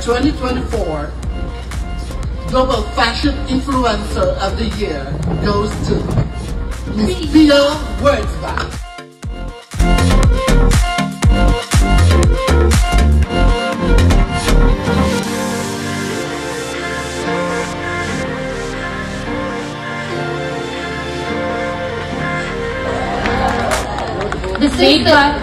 2024 Global Fashion Influencer of the Year goes to Ms. Pia Wurtzbach.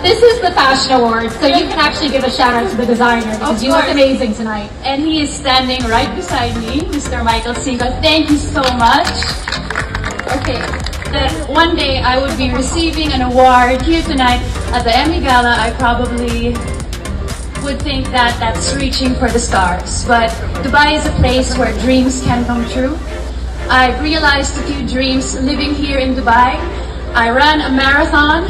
This is the Fashion Award, so you can actually give a shout out to the designer because you look amazing tonight. And he is standing right beside me, Mr. Michael Cinco. Thank you so much. Okay, that one day I would be receiving an award here tonight at the Emmy Gala. I probably would think that that's reaching for the stars. But Dubai is a place where dreams can come true. I've realized a few dreams living here in Dubai. I ran a marathon.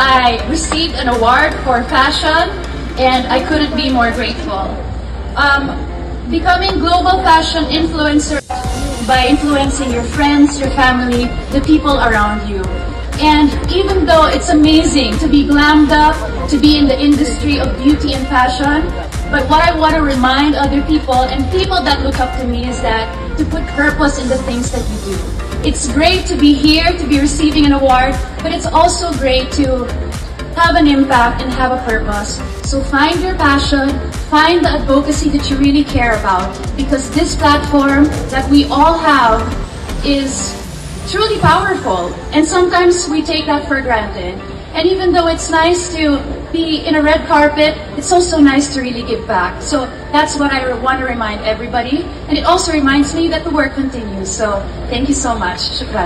I received an award for fashion, and I couldn't be more grateful. Becoming global fashion influencer by influencing your friends, your family, the people around you. And even though it's amazing to be glammed up, to be in the industry of beauty and fashion, but what I want to remind other people and people that look up to me is that to put purpose in the things that you do. It's great to be here, to be receiving an award, but it's also great to have an impact and have a purpose. So find your passion, find the advocacy that you really care about, because this platform that we all have is truly powerful, and sometimes we take that for granted. And even though it's nice to be in a red carpet, it's also nice to really give back. So that's what I want to remind everybody. And it also reminds me that the work continues. So thank you so much. Shukran.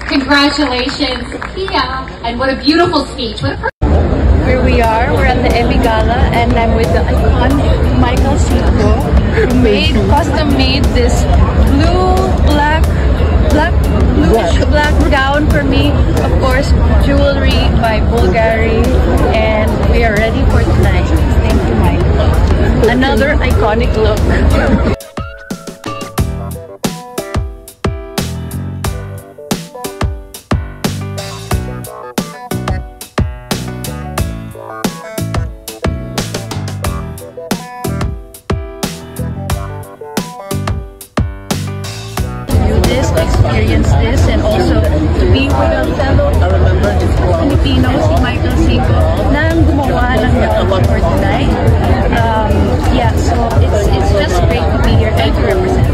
Congratulations, Pia. And what a beautiful speech. Here we are, we're at the Emmy Gala, and I'm with the iconic Michael Cinco, who custom made this bluish black gown for me. Of course, jewelry by Bulgari, and we are ready for tonight. Thank you, Michael. Another iconic look. Experience this, and also to be with a fellow Filipino, si Michael Cinco, na gumawa ng gown for tonight. Yeah, so it's just great to be here and to represent.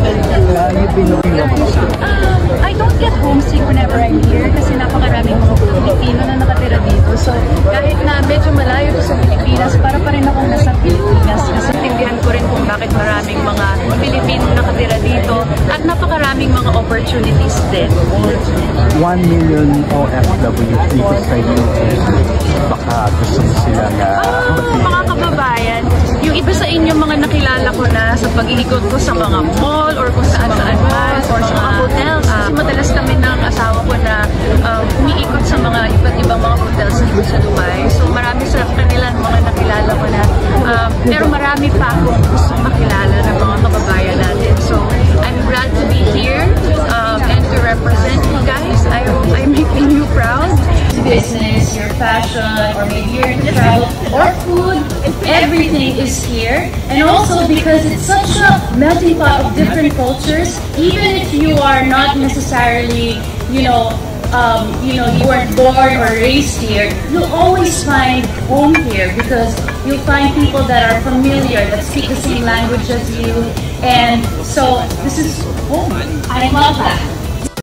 I don't get homesick whenever I'm here kasi napakaraming mga Filipino na nakatira dito. So kahit na medyo malayo sa Pilipinas, para pa rin akong nasa Pilipinas. Kasi tindihan ko rin kung bakit maraming mga Pilipino nakatira dito at napakaraming mga opportunities din. 1 million OFW dito sa inyo. Baka gusto mo sila na... mga kababayan, yung iba sa inyo mga nakilala ko na sa pag-iikot ko sa mga mall or kung saan-saan man or sa mga hotels. Kasi madalas kami ng asawa ko na umiikot sa mga iba't ibang mga hotels dito sa Dubai. So marami sa kanila mga nakilala ko na pero marami pa akong gusto makilala ng mga kababayan natin. So I'm glad to be here and to represent you guys. I'm making you proud. Business, your fashion, or maybe you're into travel or food, everything is here. And also because it's such a melting pot of different cultures, even if you are not necessarily, you weren't born or raised here, you'll always find home here because you'll find people that are familiar, that speak the same language as you. And so this is home. I love that.